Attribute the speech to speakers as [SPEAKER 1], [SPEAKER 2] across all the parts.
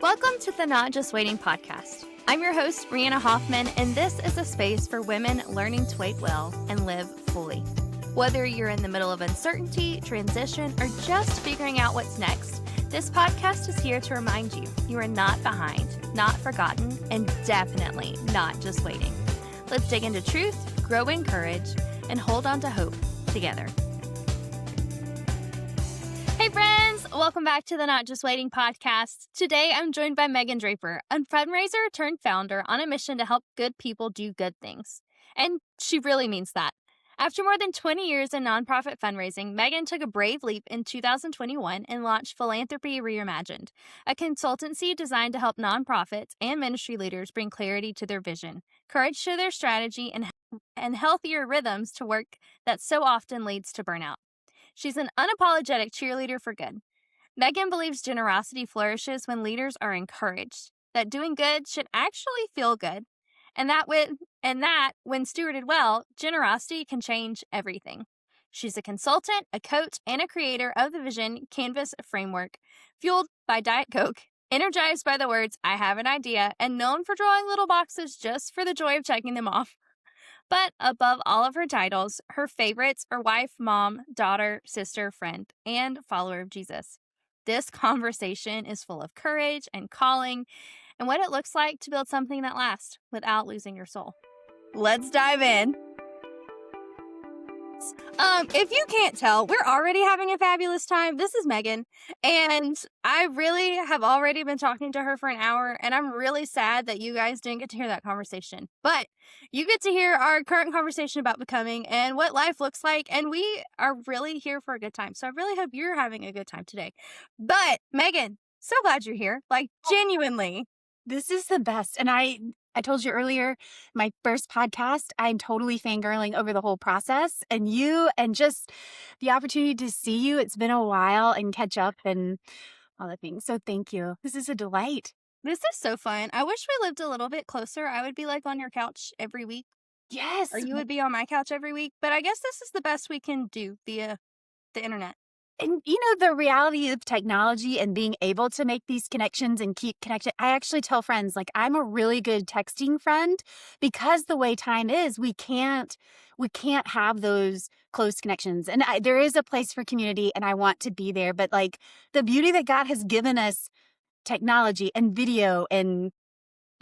[SPEAKER 1] Welcome to the Not Just Waiting podcast. I'm your host, Brianna Hoffman, and this is a space for women learning to wait well and live fully. Whether you're in the middle of uncertainty, transition, or just figuring out what's next, this podcast is here to remind you you are not behind, not forgotten, and definitely not just waiting. Let's dig into truth, grow in courage, and hold on to hope together. Hey friends, welcome back to the Not Just Waiting podcast. Today I'm joined by Megan Draper, a fundraiser turned founder on a mission to help good people do good things. And she really means that. After more than 20 years in nonprofit fundraising, Megan took a brave leap in 2021 and launched Philanthropy Reimagined, a consultancy designed to help nonprofits and ministry leaders bring clarity to their vision, courage to their strategy, and healthier rhythms to work that so often leads to burnout. She's an unapologetic cheerleader for good. Megan believes generosity flourishes when leaders are encouraged, that doing good should actually feel good, and that when stewarded well, generosity can change everything. She's a consultant, a coach, and a creator of the Vision Canvas framework, fueled by Diet Coke, energized by the words, "I have an idea," and known for drawing little boxes just for the joy of checking them off. But above all of her titles, her favorites are wife, mom, daughter, sister, friend, and follower of Jesus. This conversation is full of courage and calling and what it looks like to build something that lasts without losing your soul. Let's dive in. If you can't tell, we're already having a fabulous time. This is Megan, and I really have already been talking to her for an hour, and I'm really sad that you guys didn't get to hear that conversation. But you get to hear our current conversation about becoming and what life looks like, and we are really here for a good time. So I really hope you're having a good time today. But Megan, so glad you're here. Like, genuinely.
[SPEAKER 2] This is the best. And I told you earlier, my first podcast, I'm totally fangirling over the whole process and you and just the opportunity to see you. It's been a while and catch up and all the things. So thank you. This is a delight.
[SPEAKER 1] This is so fun. I wish we lived a little bit closer. I would be like on your couch every week.
[SPEAKER 2] Yes.
[SPEAKER 1] Or you would be on my couch every week. But I guess this is the best we can do via the internet.
[SPEAKER 2] And the reality of technology and being able to make these connections and keep connected. I actually tell friends, like, I'm a really good texting friend because the way time is, we can't have those close connections. And there is a place for community and I want to be there. But like the beauty that God has given us, technology and video and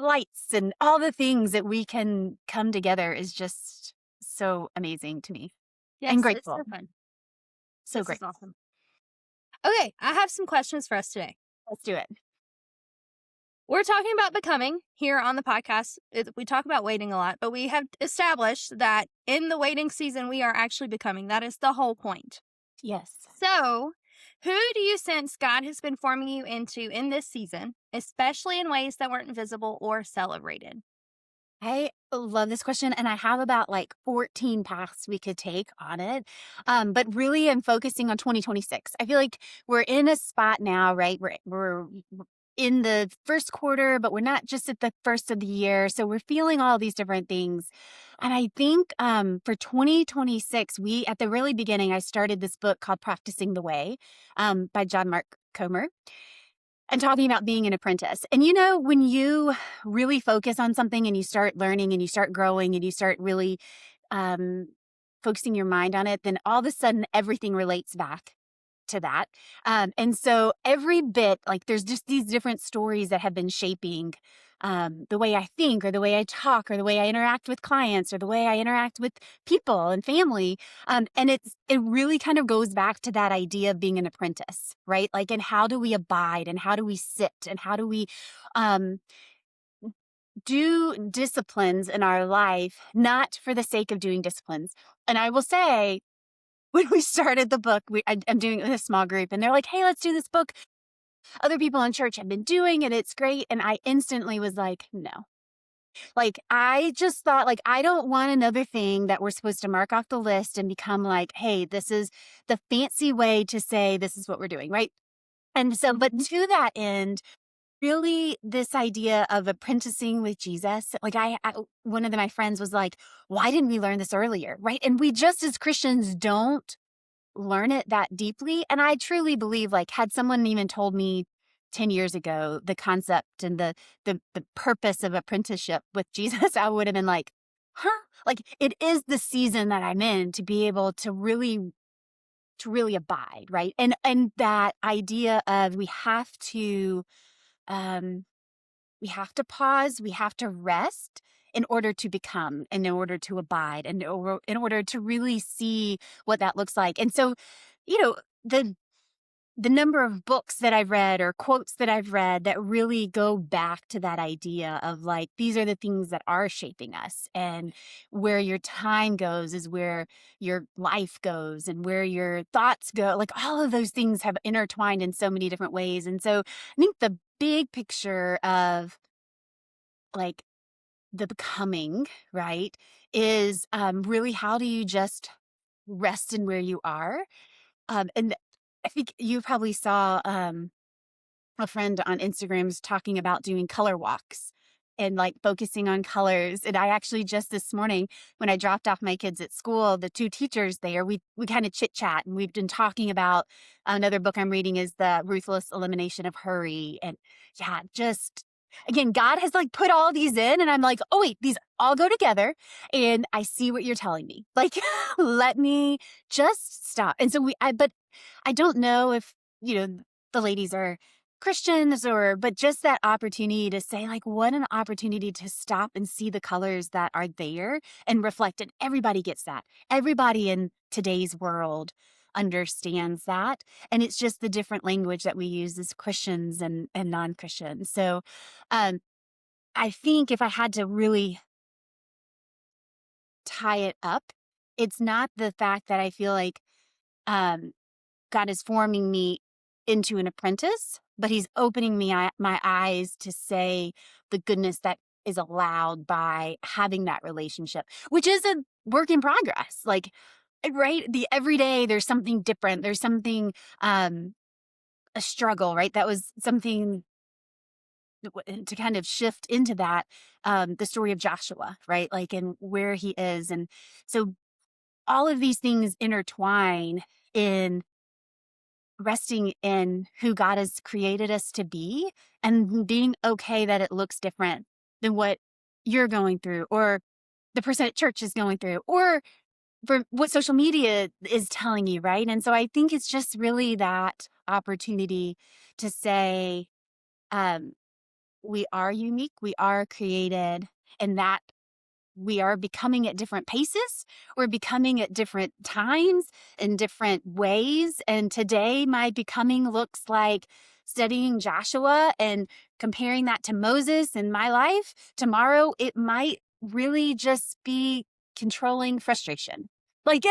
[SPEAKER 2] lights and all the things that we can come together is just so amazing to me.
[SPEAKER 1] Yes,
[SPEAKER 2] and grateful.
[SPEAKER 1] It's so fun.
[SPEAKER 2] So
[SPEAKER 1] This
[SPEAKER 2] great.
[SPEAKER 1] is awesome. Okay, I have some questions for us today.
[SPEAKER 2] Let's do it.
[SPEAKER 1] We're talking about becoming here on the podcast. We talk about waiting a lot, but we have established that in the waiting season, we are actually becoming. That is the whole point.
[SPEAKER 2] Yes.
[SPEAKER 1] So, who do you sense God has been forming you into in this season, especially in ways that weren't visible or celebrated?
[SPEAKER 2] I love this question, and I have about like 14 paths we could take on it. But really, I'm focusing on 2026. I feel like we're in a spot now, right? We're in the first quarter, but we're not just at the first of the year. So we're feeling all these different things. And I think for 2026, at the really beginning, I started this book called Practicing the Way by John Mark Comer. And talking about being an apprentice. And when you really focus on something and you start learning and you start growing and you start really focusing your mind on it, then all of a sudden everything relates back to that. And so every bit, like there's just these different stories that have been shaping the way I think or the way I talk or the way I interact with clients or the way I interact with people and family. And it really kind of goes back to that idea of being an apprentice, right? Like, and how do we abide and how do we sit and how do we do disciplines in our life, not for the sake of doing disciplines. And I will say, when we started the book, I'm doing it with a small group and they're like, hey, let's do this book. Other people in church have been doing it. It's great. And I instantly was like, no. Like, I just thought, like, I don't want another thing that we're supposed to mark off the list and become like, hey, this is the fancy way to say this is what we're doing, right? And so, but to that end, really this idea of apprenticing with Jesus, like one of my friends was like, why didn't we learn this earlier, right? And we just as Christians don't learn it that deeply. And I truly believe, like, had someone even told me 10 years ago, the concept and the purpose of apprenticeship with Jesus, I would have been like, huh? Like it is the season that I'm in to be able to really abide, right? And that idea of um we have to pause, we have to rest in order to become, and in order to abide, and in order to really see what that looks like. And so, you know, the number of books that I've read or quotes that I've read that really go back to that idea of like, these are the things that are shaping us. And where your time goes is where your life goes, and where your thoughts go. Like, all of those things have intertwined in so many different ways. And so I think the big picture of like the becoming, right, is really how do you just rest in where you are? And I think you probably saw a friend on Instagram's talking about doing color walks and like focusing on colors. And I actually just this morning, when I dropped off my kids at school, the two teachers there, we kind of chit chat, and we've been talking about another book I'm reading is The Ruthless Elimination of Hurry. And yeah, just again, God has like put all these in, and I'm like, oh wait, these all go together. And I see what you're telling me. Like, let me just stop. And so but I don't know if, the ladies are Christians, but just that opportunity to say, like, what an opportunity to stop and see the colors that are there and reflect. And everybody gets that. Everybody in today's world understands that. And it's just the different language that we use as Christians and non-Christians. So um, I think if I had to really tie it up, it's not the fact that I feel like um, God is forming me into an apprentice, but he's opening my eyes to say the goodness that is allowed by having that relationship, which is a work in progress. Like, right, the every day there's something different. There's something a struggle, right? That was something to kind of shift into that the story of Joshua, right? Like, and where he is. And so all of these things intertwine in resting in who God has created us to be, and being okay that it looks different than what you're going through, or the person at church is going through, or for what social media is telling you, right? And so I think it's just really that opportunity to say, um, we are unique, we are created, and that we are becoming at different paces. We're becoming at different times in different ways. And today, my becoming looks like studying Joshua and comparing that to Moses in my life. Tomorrow, it might really just be controlling frustration. Like,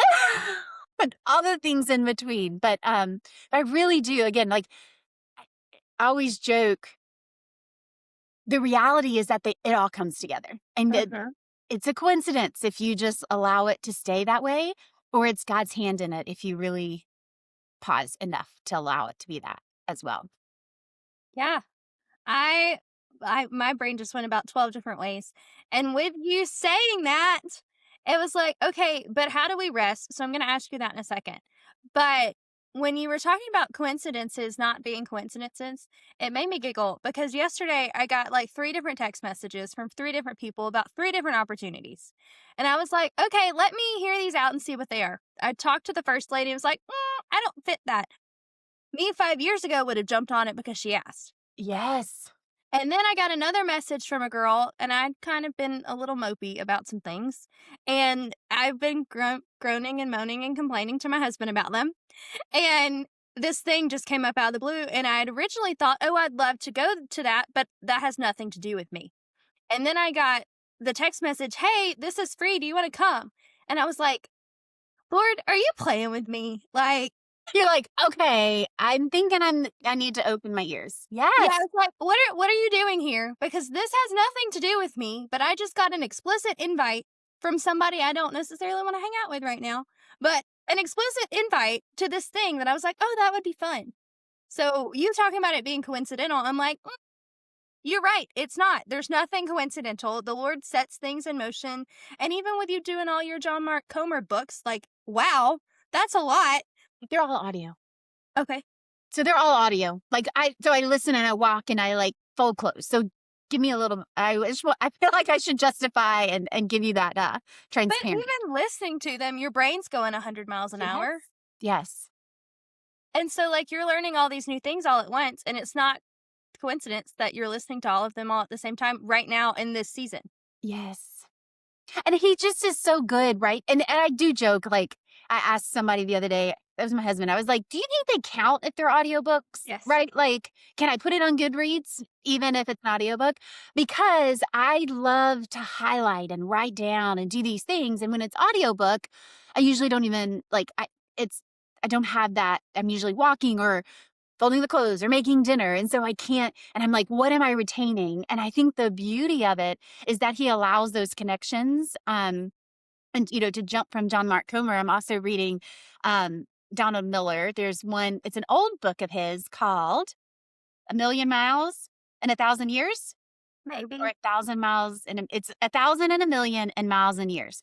[SPEAKER 2] and all the things in between. But I really do, again, like, I always joke, the reality is that it all comes together. And it's a coincidence if you just allow it to stay that way, or it's God's hand in it if you really pause enough to allow it to be that as well.
[SPEAKER 1] Yeah. I my brain just went about 12 different ways. And with you saying that, it was like, okay, but how do we rest? So I'm going to ask you that in a second. But when you were talking about coincidences not being coincidences, it made me giggle because yesterday I got like 3 different text messages from 3 different people about 3 different opportunities. And I was like, okay, let me hear these out and see what they are. I talked to the first lady and was like, I don't fit that. Me 5 years ago would have jumped on it because she asked.
[SPEAKER 2] Yes.
[SPEAKER 1] And then I got another message from a girl, and I'd kind of been a little mopey about some things. And I've been groaning and moaning and complaining to my husband about them. And this thing just came up out of the blue. And I had originally thought, oh, I'd love to go to that, but that has nothing to do with me. And then I got the text message, hey, this is free. Do you want to come? And I was like, Lord, are you playing with me? Like,
[SPEAKER 2] You're like, okay, I'm thinking I need to open my ears.
[SPEAKER 1] yeah,
[SPEAKER 2] Yes.
[SPEAKER 1] I was like, what are you doing here? Because this has nothing to do with me, but I just got an explicit invite from somebody I don't necessarily want to hang out with right now. But an explicit invite to this thing that I was like, oh, that would be fun. So you talking about it being coincidental, I'm like, you're right. It's not. There's nothing coincidental. The Lord sets things in motion. And even with you doing all your John Mark Comer books, like, wow, that's a lot.
[SPEAKER 2] They're all audio.
[SPEAKER 1] Okay.
[SPEAKER 2] So they're all audio. Like I listen and I walk and I like fold clothes. So give me a little, I feel like I should justify and give you that
[SPEAKER 1] But
[SPEAKER 2] transparency.
[SPEAKER 1] even listening to them, your brain's going 100 miles an hour.
[SPEAKER 2] Yes.
[SPEAKER 1] And so, like, you're learning all these new things all at once, and it's not coincidence that you're listening to all of them all at the same time right now in this season.
[SPEAKER 2] Yes. And he just is so good, right? And I do joke, like, I asked somebody the other day, that was my husband, I was like, "Do you think they count if they're audiobooks?"
[SPEAKER 1] Yes.
[SPEAKER 2] Right? Like, can I put it on Goodreads, even if it's an audiobook? Because I love to highlight and write down and do these things, and when it's audiobook, I usually don't even, like, I don't have that. I'm usually walking or folding the clothes or making dinner. And so I can't, and I'm like, what am I retaining? And I think the beauty of it is that he allows those connections. And, to jump from John Mark Comer, I'm also reading Donald Miller. There's one, it's an old book of his called A Million Miles in a Thousand Years,
[SPEAKER 1] Maybe.
[SPEAKER 2] or 1,000 miles. And it's 1,000 and a million and miles and years.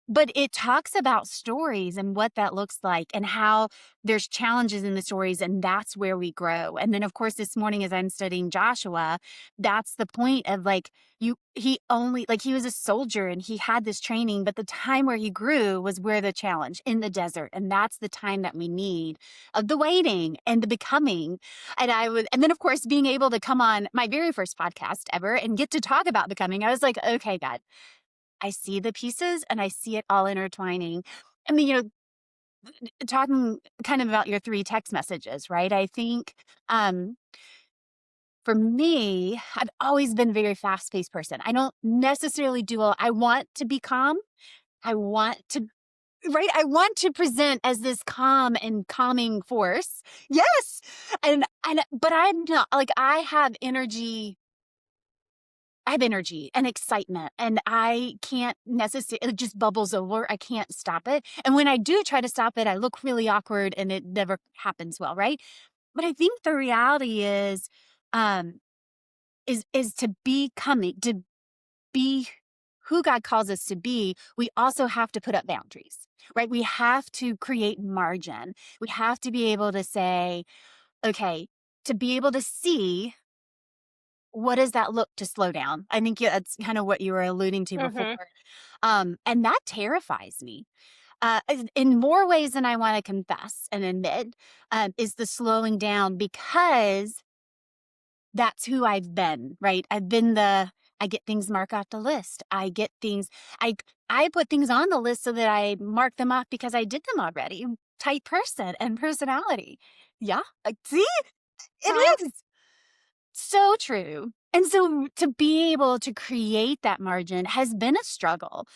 [SPEAKER 2] But it talks about stories and what that looks like and how there's challenges in the stories, and that's where we grow. And then of course this morning as I'm studying Joshua, that's the point of like he was a soldier and he had this training, but the time where he grew was where the challenge in the desert. And that's the time that we need of the waiting and the becoming. And then of course being able to come on my very first podcast ever and get to talk about becoming, I was like, okay, God, I see the pieces and I see it all intertwining. I mean, talking kind of about your 3 text messages, right? I think for me, I've always been a very fast-paced person. I don't necessarily I want to be calm. I want to right? I want to present as this calm and calming force. Yes. And but I'm not like I have energy and excitement, and I can't necessarily, it just bubbles over. I can't stop it. And when I do try to stop it, I look really awkward and it never happens well, right? But I think the reality um, is to be who God calls us to be, we also have to put up boundaries, right? We have to create margin. We have to be able to say, okay, to be able to see what does that look to slow down? I think that's kind of what you were alluding to before. And that terrifies me. In more ways than I want to confess and admit, is the slowing down, because that's who I've been, right? I get things marked off the list. I, I put things on the list so that I mark them off because I did them already. Type person and personality. Yeah. See, it is. So true. And so to be able to create that margin has been a struggle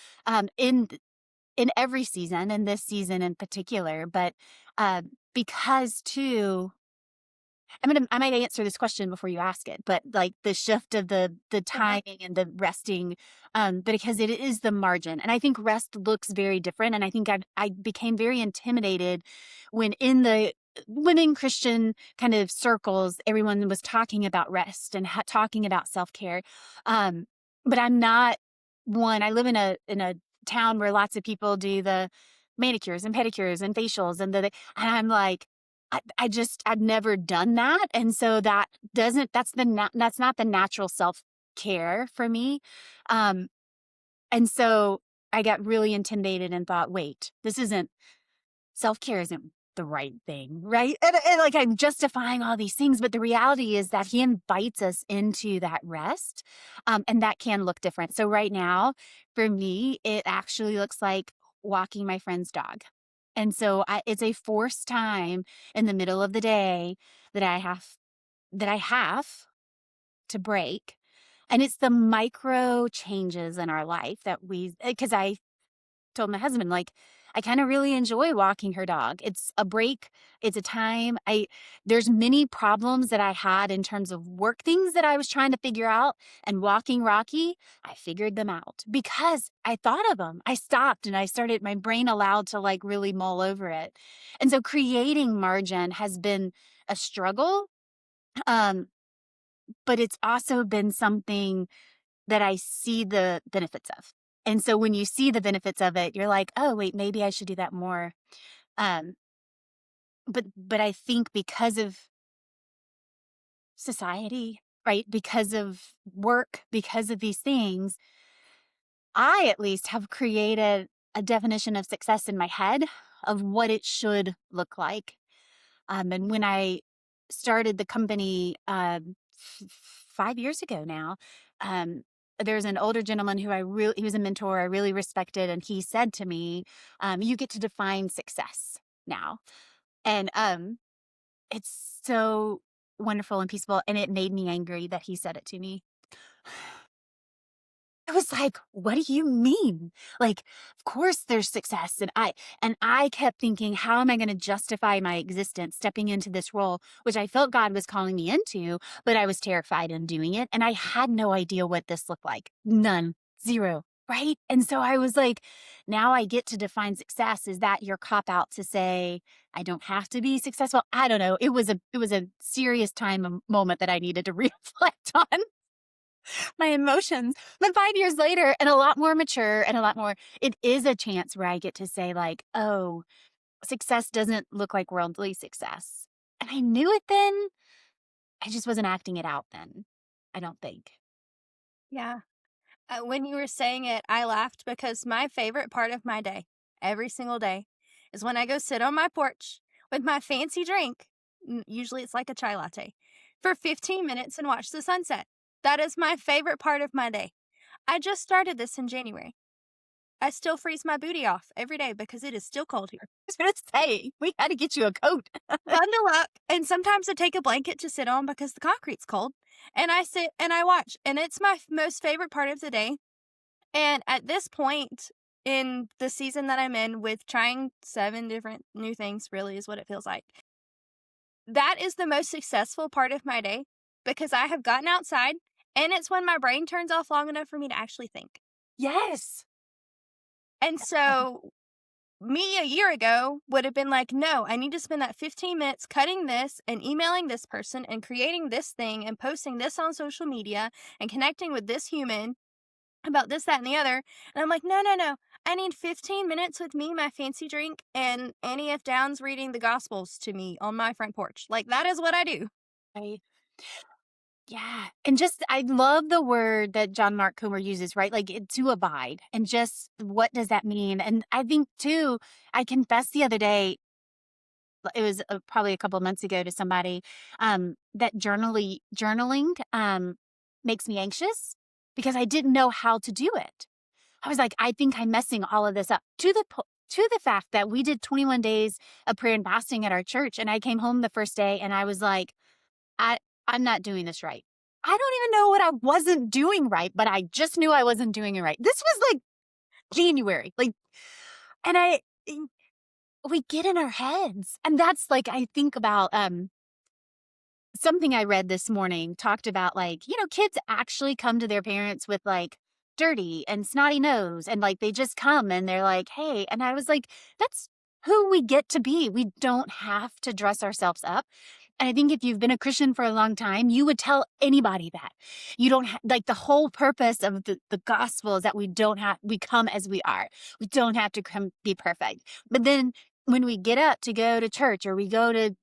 [SPEAKER 2] in every season, and this season in particular. But because too, I might answer this question before you ask it, but like the shift of the timing and the resting, but because it is the margin, and I think rest looks very different. And I think I became very intimidated when the women Christian kind of circles, everyone was talking about rest and talking about self care. But I'm not one. I live in a town where lots of people do the manicures and pedicures and facials and I'm like, I've never done that. And so that's not the natural self-care for me. Um, and so I got really intimidated and thought, wait, self-care isn't the right thing, right? And like I'm justifying all these things, but the reality is that he invites us into that rest. And that can look different. So right now, for me, it actually looks like walking my friend's dog. And so it's a forced time in the middle of the day that I have to break. And it's the micro changes in our life because I told my husband, like, I kind of really enjoy walking her dog. It's a break. It's a time. There's many problems that I had in terms of work things that I was trying to figure out, and walking Rocky, I figured them out because I thought of them. I stopped and my brain allowed to like really mull over it. And so creating margin has been a struggle. Um, but it's also been something that I see the benefits of. And so when you see the benefits of it, you're like, oh, wait, maybe I should do that more. Um, but I think because of society, right? Because of work, because of these things, I at least have created a definition of success in my head of what it should look like. And when I started the company 5 years ago now, um, there's an older gentleman who he was a mentor I really respected, and he said to me, "You get to define success now," and it's so wonderful and peaceful, and it made me angry that he said it to me. I was like, "What do you mean?" Like, of course there's success. And I kept thinking, how am I going to justify my existence stepping into this role, which I felt God was calling me into, but I was terrified in doing it. And I had no idea what this looked like. None, zero. Right. And so I was like, now I get to define success. Is that your cop out to say I don't have to be successful? I don't know. It was a serious time moment that I needed to reflect on my emotions. But 5 years later and a lot more mature and a lot more, it is a chance where I get to say like, "Oh, success doesn't look like worldly success." And I knew it then. I just wasn't acting it out then, I don't think.
[SPEAKER 1] Yeah. When you were saying it, I laughed because my favorite part of my day, every single day, is when I go sit on my porch with my fancy drink. Usually it's like a chai latte for 15 minutes and watch the sunset. That is my favorite part of my day. I just started this in January. I still freeze my booty off every day because it is still cold here.
[SPEAKER 2] I was gonna say, we gotta get you a coat.
[SPEAKER 1] Bundle up, and sometimes I take a blanket to sit on because the concrete's cold, and I sit and I watch, and it's my most favorite part of the day. And at this point in the season that I'm in with trying 7 different new things, really is what it feels like. That is the most successful part of my day because I have gotten outside, and it's when my brain turns off long enough for me to actually think.
[SPEAKER 2] Yes.
[SPEAKER 1] And so me a year ago would have been like, no, I need to spend that 15 minutes cutting this and emailing this person and creating this thing and posting this on social media and connecting with this human about this, that, and the other. And I'm like, no, no, no. I need 15 minutes with me, my fancy drink, and Annie F. Downs reading the Gospels to me on my front porch. Like, that is what I do.
[SPEAKER 2] Right. Yeah. And just, I love the word that John Mark Comer uses, right? Like to abide. And just what does that mean? And I think too, I confessed the other day, it was probably a couple of months ago to somebody, that journaling makes me anxious because I didn't know how to do it. I was like, I think I'm messing all of this up to the fact that we did 21 days of prayer and fasting at our church. And I came home the first day and I was like, I, I'm not doing this right. I don't even know what I wasn't doing right, but I just knew I wasn't doing it right. This was like January. And we get in our heads. And that's like, I think about, something I read this morning talked about like, kids actually come to their parents with like dirty and snotty nose and like they just come and they're like, "Hey." And I was like, that's who we get to be. We don't have to dress ourselves up. And I think if you've been a Christian for a long time, you would tell anybody that. You don't like the whole purpose of the gospel is that we come as we are. We don't have to come be perfect. But then when we get up to go to church or we go to,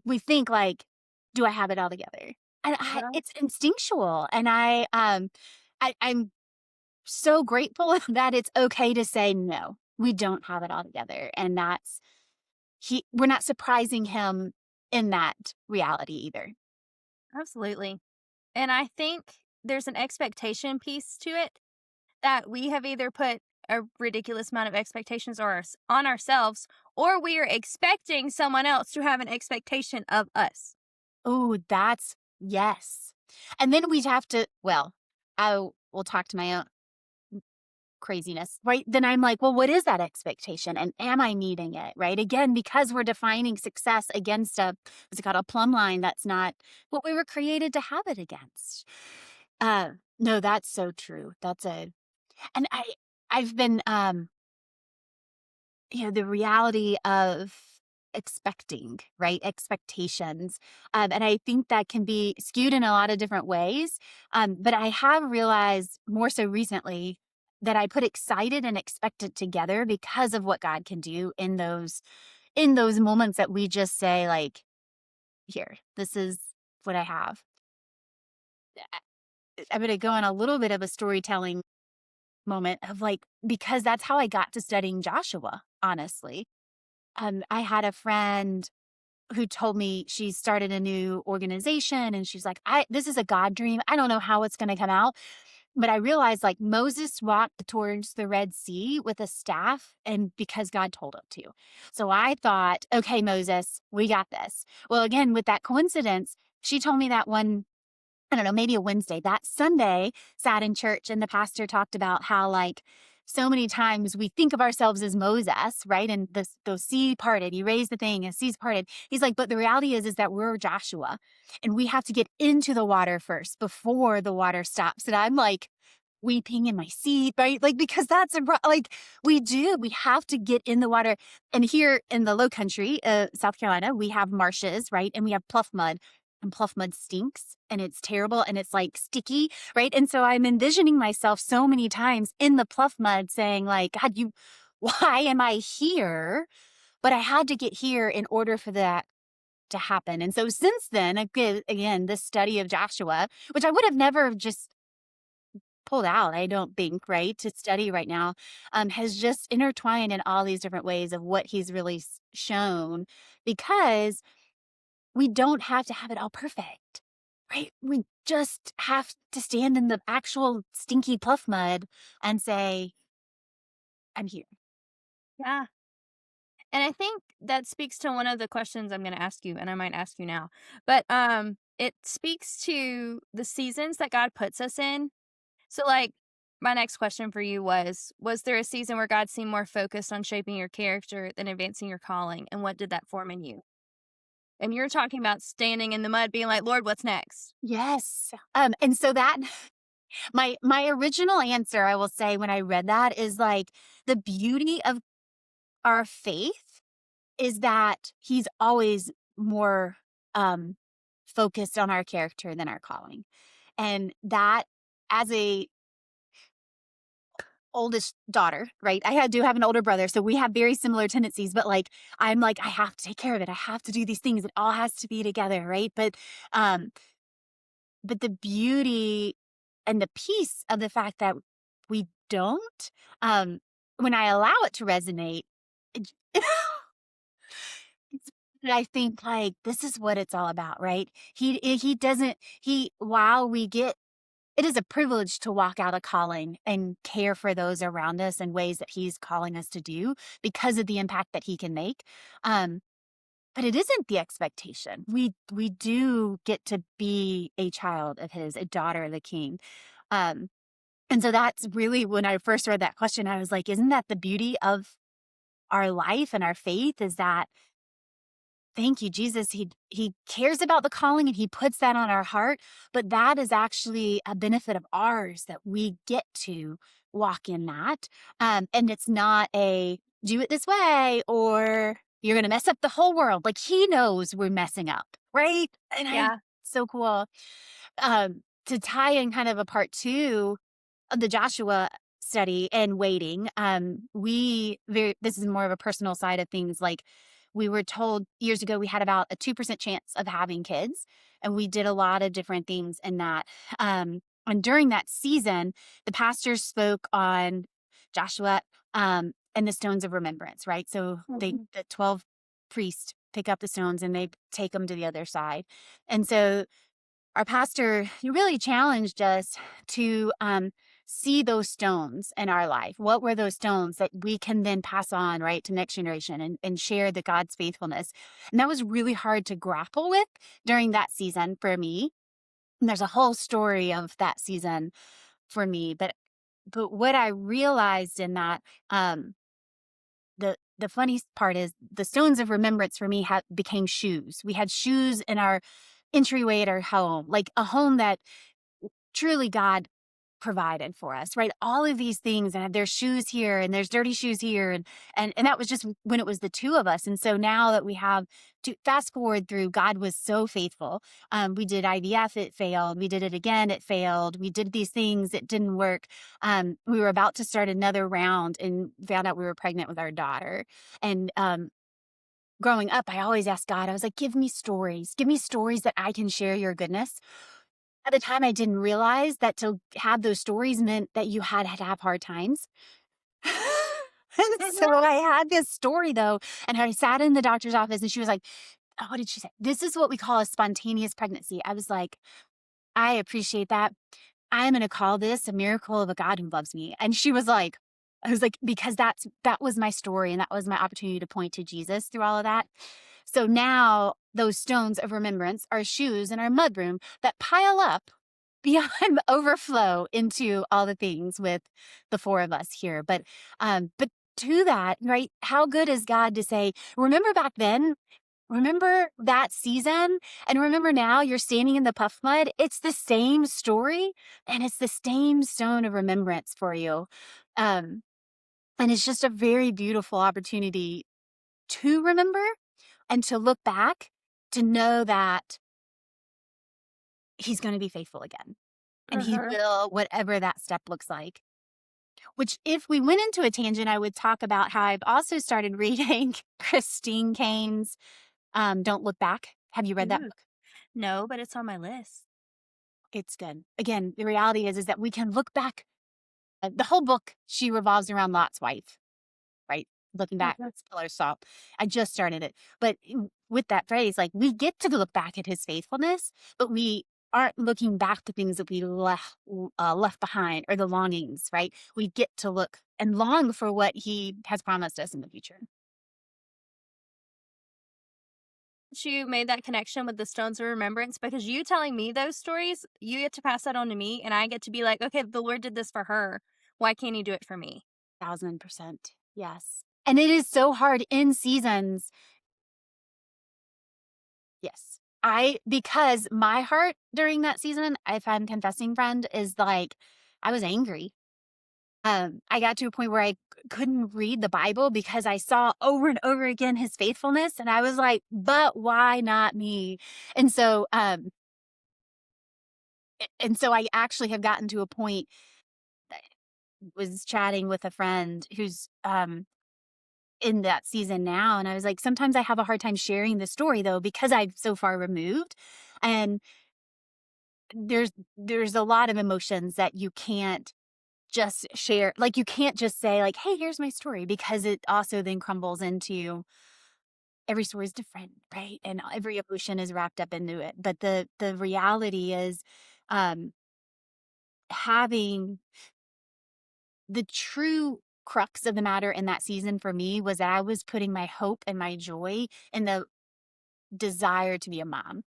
[SPEAKER 2] we think like, do I have it all together? And
[SPEAKER 1] Yeah.
[SPEAKER 2] it's instinctual. And I'm so grateful that it's okay to say, no, we don't have it all together. And we're not surprising him in that reality either.
[SPEAKER 1] Absolutely. And I think there's an expectation piece to it that we have either put a ridiculous amount of expectations on ourselves, or we are expecting someone else to have an expectation of us.
[SPEAKER 2] Oh, yes. And then we'd have to, well, I will talk to my own craziness, right? Then I'm like, well, what is that expectation? And am I meeting it? Right. Again, because we're defining success against what's it called, a plumb line that's not what we were created to have it against. No, that's so true. And I've been, the reality of expecting, right? Expectations. And I think that can be skewed in a lot of different ways. But I have realized more so recently that I put excited and expectant together because of what God can do in those in those moments that we just say like, here, this is what I have. I'm going to go on a little bit of a storytelling moment of like, because that's how I got to studying Joshua, honestly. I had a friend who told me she started a new organization and she's like, this is a God dream. I don't know how it's going to come out. But I realized like Moses walked towards the Red Sea with a staff and because God told him to. So I thought, okay, Moses, we got this. Well, again, with that coincidence, she told me that one, I don't know, maybe a Wednesday. That Sunday, sat in church and the pastor talked about how like so many times we think of ourselves as Moses, right? And the sea parted, he raised the thing and seas parted. He's like, but the reality is that we're Joshua and we have to get into the water first before the water stops. And I'm like weeping in my seat, right? Like, because like we have to get in the water. And here in the low country, South Carolina, we have marshes, right? And we have pluff mud and pluff mud stinks and it's terrible and it's like sticky, right? And so I'm envisioning myself so many times in the pluff mud saying like, God, why am I here? But I had to get here in order for that to happen. And so since then, again, this study of Joshua, which I would have never just pulled out, I don't think, right, to study right now, has just intertwined in all these different ways of what he's really shown because we don't have to have it all perfect, right? We just have to stand in the actual stinky pluff mud and say, I'm here.
[SPEAKER 1] Yeah. And I think that speaks to one of the questions I'm going to ask you, and I might ask you now. But it speaks to the seasons that God puts us in. So, like, my next question for you was there a season where God seemed more focused on shaping your character than advancing your calling? And what did that form in you? And you're talking about standing in the mud being like, Lord, what's next?
[SPEAKER 2] Yes. And so that my original answer, I will say, when I read that is like the beauty of our faith is that he's always more focused on our character than our calling. And that as a oldest daughter, right? Do have an older brother, so we have very similar tendencies, but like I'm like I have to take care of it. I have to do these things. It all has to be together, right? Um but the beauty and the peace of the fact that we don't um when I allow it to resonate, it, it's- I think like this is what it's all about, right? He doesn't he while we get it is a privilege to walk out a calling and care for those around us in ways that he's calling us to do because of the impact that he can make. Um, but it isn't the expectation. We do get to be a child of his, a daughter of the king. Um, and so that's really when I first read that question, I was like, isn't that the beauty of our life and our faith is that thank you, Jesus. He cares about the calling and he puts that on our heart, but that is actually a benefit of ours that we get to walk in that. And it's not a do it this way or you're going to mess up the whole world. Like he knows we're messing up, right? And I
[SPEAKER 1] Yeah.
[SPEAKER 2] so cool. To tie in kind of a part two of the Joshua study and waiting, this is more of a personal side of things. Like we were told years ago we had about a 2% chance of having kids, and we did a lot of different things in that. And during that season, the pastors spoke on Joshua and the stones of remembrance, right? So
[SPEAKER 1] Mhm.
[SPEAKER 2] the 12 priests pick up the stones and they take them to the other side. And so our pastor he really challenged us to see those stones in our life. What were those stones that we can then pass on, right, to next generation and share the God's faithfulness? And that was really hard to grapple with during that season for me. And there's a whole story of that season for me. But what I realized in that, the funny part is the stones of remembrance for me became shoes. We had shoes in our entryway at our home, like a home that truly God provided for us, right? All of these things, and there's shoes here and there's dirty shoes here. And that was just when it was the two of us. And so now that we have to fast forward through, God was so faithful. We did IVF, it failed. We did it again, it failed. We did these things, it didn't work. We were about to start another round and found out we were pregnant with our daughter. And growing up, I always asked God, I was like, give me stories. Give me stories that I can share your goodness. At the time, I didn't realize that to have those stories meant that you had to have hard times. And so
[SPEAKER 1] Mhm.
[SPEAKER 2] I had this story though, and I sat in the doctor's office and she was like, oh, what did she say? This is what we call a spontaneous pregnancy. I was like, I appreciate that. I am going to call this a miracle of a God who loves me. And she was like, I was like, because that was my story and that was my opportunity to point to Jesus through all of that. So now those stones of remembrance are shoes in our mudroom that pile up beyond overflow into all the things with the four of us here. But to that, right? How good is God to say, remember back then? Remember that season? And remember now you're standing in the puff mud? It's the same story and it's the same stone of remembrance for you. Um, and it's just a very beautiful opportunity to remember and to look back to know that he's going to be faithful again. And he
[SPEAKER 1] Uh-huh.
[SPEAKER 2] will, whatever that step looks like. Which, if we went into a tangent, I would talk about how I've also started reading Christine Kane's Don't Look Back. Have you read that
[SPEAKER 1] Ooh.
[SPEAKER 2] book?
[SPEAKER 1] No, but it's on my list.
[SPEAKER 2] It's good. Again, the reality is that we can look back. The whole book, she revolves around Lot's wife, right? Looking back,
[SPEAKER 1] Mhm.
[SPEAKER 2] it's pillar of salt. I just started it. But with that phrase, like we get to look back at his faithfulness, but we aren't looking back to things that we left behind or the longings, right? We get to look and long for what he has promised us in the future.
[SPEAKER 1] You made that connection with the stones of remembrance because you telling me those stories, you get to pass that on to me, and I get to be like, okay, the Lord did this for her. Why can't he do it for me?
[SPEAKER 2] 1000%. Yes. And it is so hard in seasons. Yes. Because my heart during that season, if I'm confessing, friend, is like, I was angry. I got to a point where I couldn't read the Bible because I saw over and over again his faithfulness. And I was like, but why not me? And so, I actually have gotten to a point, I was chatting with a friend who's, in that season now. And I was like, sometimes I have a hard time sharing the story though, because I'm so far removed. And there's there's a lot of emotions that you can't just share. Like you can't just say like, hey, here's my story, because it also then crumbles into every story is different, right? And every emotion is wrapped up into it. But the reality is um having the true crux of the matter in that season for me was that I was putting my hope and my joy in the desire to be a mom.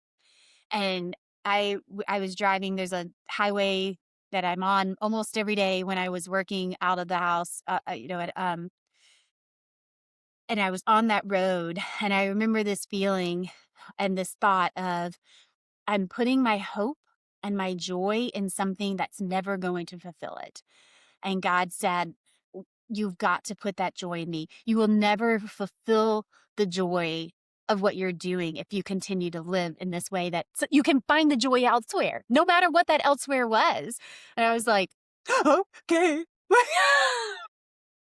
[SPEAKER 2] And I was driving, there's a highway that I'm on almost every day when I was working out of the house, and I was on that road, and I remember this feeling and this thought of, I'm putting my hope and my joy in something that's never going to fulfill it. And God said, You've got to put that joy in me. You will never fulfill the joy of what you're doing if you continue to live in this way that you can find the joy elsewhere, no matter what that elsewhere was." And I was like, "Okay."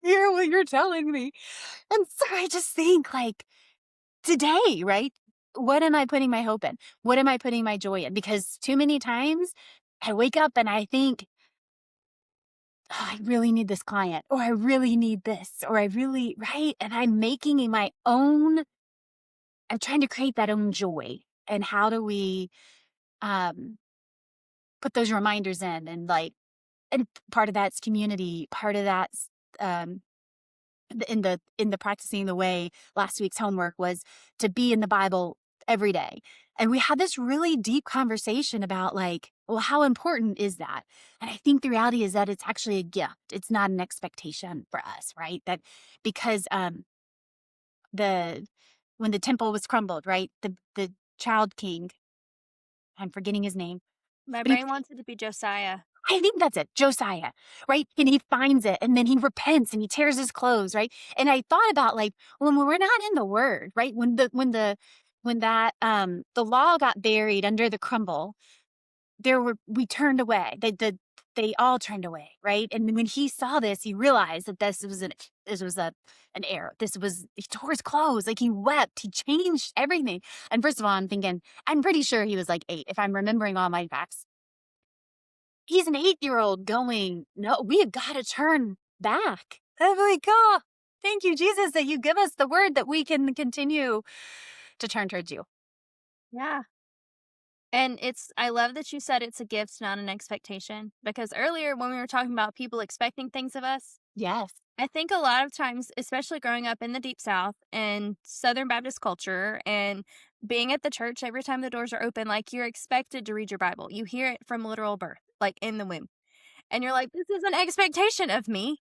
[SPEAKER 2] Hear what you're telling me. And so I just think like today, right? What am I putting my hope in? What am I putting my joy in? Because too many times I wake up and I think, oh, I really need this client, or I really need this, or I really, right? And I'm making it my own, I'm trying to create that own joy. And how do we um, put those reminders in? And like, and part of that's community, part of that's um, in the practicing the way. Last week's homework was to be in the Bible every day. And we had this really deep conversation about like, well, how important is that? And I think the reality is that it's actually a gift. It's not an expectation for us, right? That because the when the temple was crumbled, right? The child king, I'm forgetting his name,
[SPEAKER 1] My
[SPEAKER 2] but he
[SPEAKER 1] brain wants it to be Josiah.
[SPEAKER 2] I think that's it, Josiah, right? And he finds it and then he repents and he tears his clothes, right? And I thought about like when we're not in the word, right? When the law got buried under the crumble, we turned away. The they all turned away, right? And when he saw this, he realized that this was an error. This was he tore his clothes, like he wept, he changed everything. And first of all, I'm thinking, I'm pretty sure he was like 8, if I'm remembering all my facts. He's an 8-year-old going, no, we have got to turn back. I'm like, oh, thank you, Jesus, that you give us the word that we can continue to turn towards you.
[SPEAKER 1] Yeah. And I love that you said it's a gift, not an expectation. Because earlier, when we were talking about people expecting things of us,
[SPEAKER 2] Yes.
[SPEAKER 1] I think a lot of times, especially growing up in the Deep South and Southern Baptist culture and being at the church every time the doors are open, like you're expected to read your Bible. You hear it from literal birth, like in the womb. And you're like, this is an expectation of me.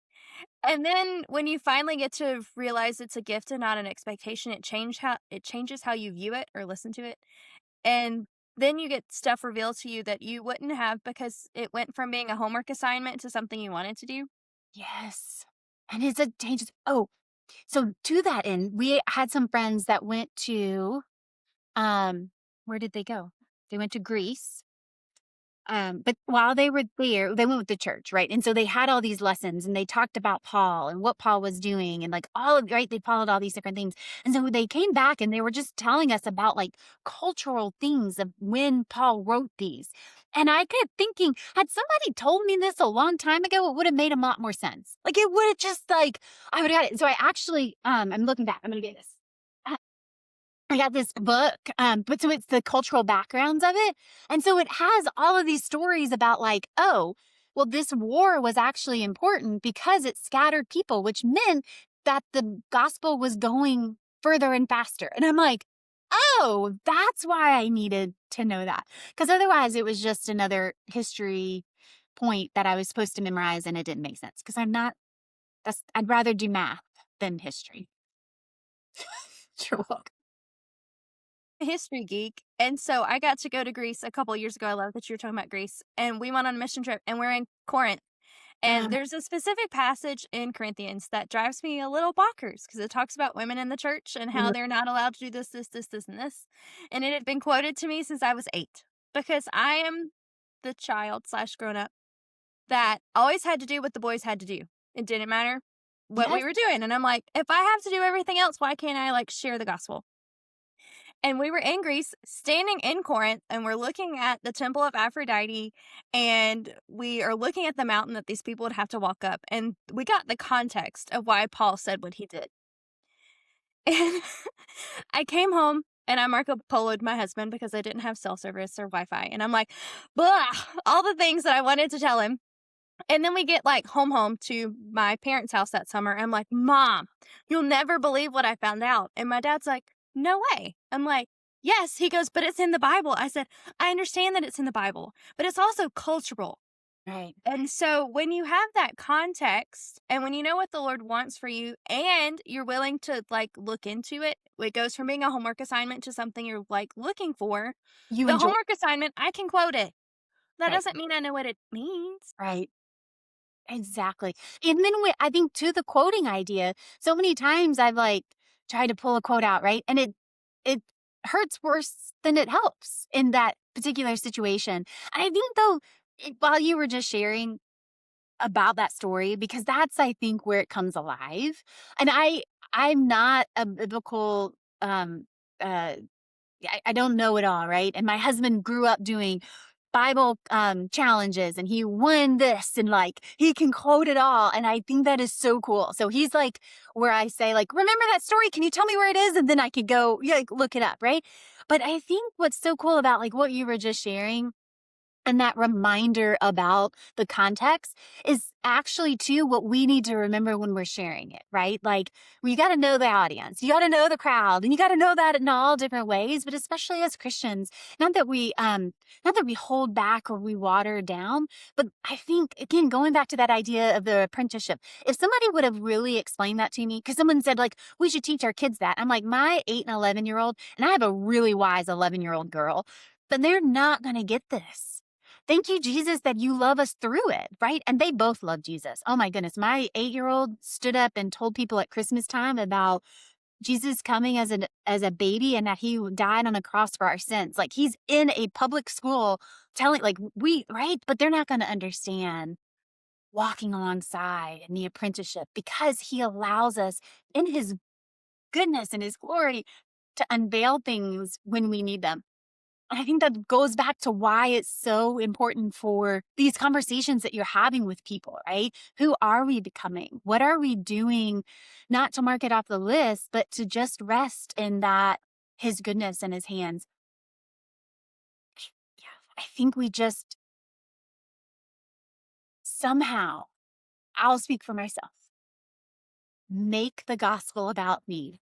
[SPEAKER 1] And then when you finally get to realize it's a gift and not an expectation, it changes how you view it or listen to it. And then you get stuff revealed to you that you wouldn't have because it went from being a homework assignment to something you wanted to do.
[SPEAKER 2] Yes. And it's a dangerous. Oh, so to that end, we had some friends that went to, where did they go? They went to Greece. But while they were there, they went with the church, right? And so they had all these lessons and they talked about Paul and what Paul was doing and like all of, right? They followed all these different things. And so they came back and they were just telling us about like cultural things of when Paul wrote these. And I kept thinking, had somebody told me this a long time ago, it would have made a lot more sense. Like it would have just like, I would have got it. So I actually, I'm looking back, I'm going to get this. I got this book, but so it's the cultural backgrounds of it. And so it has all of these stories about like, oh, well, this war was actually important because it scattered people, which meant that the gospel was going further and faster. And I'm like, oh, that's why I needed to know that. Because otherwise it was just another history point that I was supposed to memorize and it didn't make sense. Because I'd rather do math than history. You're welcome.
[SPEAKER 1] History geek. And so I got to go to Greece a couple years ago. I love that you're talking about Greece. And we went on a mission trip and we're in Corinth. And there's a specific passage in Corinthians that drives me a little bonkers because it talks about women in the church and how they're not allowed to do this, this, this, this, and this. And it had been quoted to me since I was 8 because I am the child / grown up that always had to do what the boys had to do. It didn't matter what we
[SPEAKER 2] Yes.
[SPEAKER 1] were doing. And I'm like, if I have to do everything else, why can't I like share the gospel? And we were in Greece, standing in Corinth, and we're looking at the temple of Aphrodite, and we are looking at the mountain that these people would have to walk up. And we got the context of why Paul said what he did. And I came home and I Marco Polo'd my husband because I didn't have cell service or Wi-Fi. And I'm like, blah, all the things that I wanted to tell him. And then we get like home to my parents' house that summer. I'm like, Mom, you'll never believe what I found out. And my dad's like, no way. I'm like, yes. He goes, but it's in the Bible. I said, I understand that it's in the Bible, but it's also cultural.
[SPEAKER 2] Right.
[SPEAKER 1] And so when you have that context and when you know what the Lord wants for you and you're willing to like look into it, it goes from being a homework assignment to something you're like looking for.
[SPEAKER 2] You
[SPEAKER 1] The
[SPEAKER 2] enjoy.
[SPEAKER 1] homework assignment, I can quote it. That
[SPEAKER 2] Right.
[SPEAKER 1] doesn't mean I know what it means.
[SPEAKER 2] Right. Exactly. And then I think to the quoting idea, so many times I've like tried to pull a quote out, right? And it hurts worse than it helps in that particular situation. And I think though, while you were just sharing about that story, because that's I think where it comes alive. And I'm not a biblical uh I don't know it all, right? And my husband grew up doing Bible challenges and he won this and like he can quote it all. And I think that is so cool. So he's like where I say, like, remember that story? Can you tell me where it is? And then I could go, yeah, like, look it up, right? But I think what's so cool about like what you were just sharing and that reminder about the context is actually too what we need to remember when we're sharing it, right? Like you got to know the audience, you got to know the crowd, and you got to know that in all different ways. But especially as Christians, not that we hold back or we water down, but I think again going back to that idea of the apprenticeship, if somebody would have really explained that to me, because someone said like we should teach our kids that, I'm like my 8 and 11-year-old, and I have a really wise 11-year-old girl, but they're not going to get this. Thank you, Jesus, that you love us through it, right? And they both love Jesus. Oh my goodness. My 8-year-old stood up and told people at Christmas time about Jesus coming as a baby and that he died on a cross for our sins. Like he's in a public school telling like right? But they're not going to understand walking alongside and the apprenticeship because he allows us in his goodness and his glory to unveil things when we need them. I think that goes back to why it's so important for these conversations that you're having with people, right? Who are we becoming? What are we doing? Not to mark it off the list, but to just rest in that his goodness and his hands. Yeah, I think we just somehow, I'll speak for myself, make the gospel about me.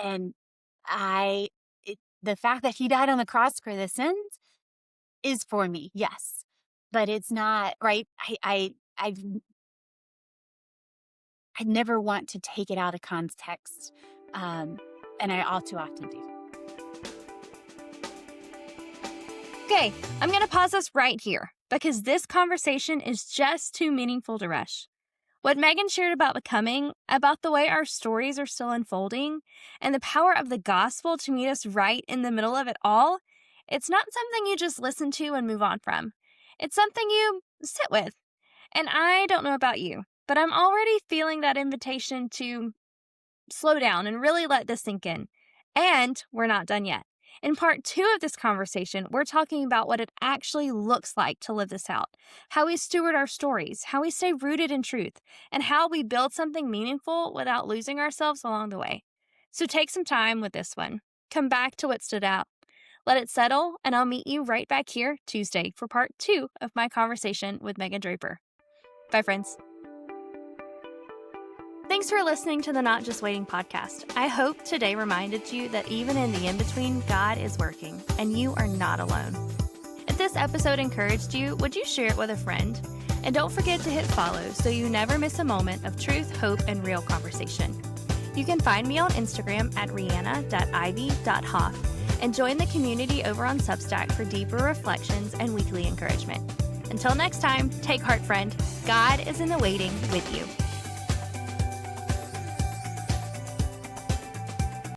[SPEAKER 2] And the fact that he died on the cross for the sins is for me, yes. But it's not, right? I never want to take it out of context. And I all too often do.
[SPEAKER 1] Okay, I'm going to pause us right here because this conversation is just too meaningful to rush. What Megan shared about becoming, about the way our stories are still unfolding, and the power of the gospel to meet us right in the middle of it all, it's not something you just listen to and move on from. It's something you sit with. And I don't know about you, but I'm already feeling that invitation to slow down and really let this sink in. And we're not done yet. In part 2 of this conversation, we're talking about what it actually looks like to live this out, how we steward our stories, how we stay rooted in truth, and how we build something meaningful without losing ourselves along the way. So take some time with this one. Come back to what stood out. Let it settle, and I'll meet you right back here Tuesday for part 2 of my conversation with Megan Draper. Bye, friends. Thanks for listening to the Not Just Waiting podcast. I hope today reminded you that even in the in-between, God is working, and you are not alone. If this episode encouraged you, would you share it with a friend? And don't forget to hit follow so you never miss a moment of truth, hope, and real conversation. You can find me on Instagram at rihanna.ivy.hoff and join the community over on Substack for deeper reflections and weekly encouragement. Until next time, take heart, friend. God is in the waiting with you.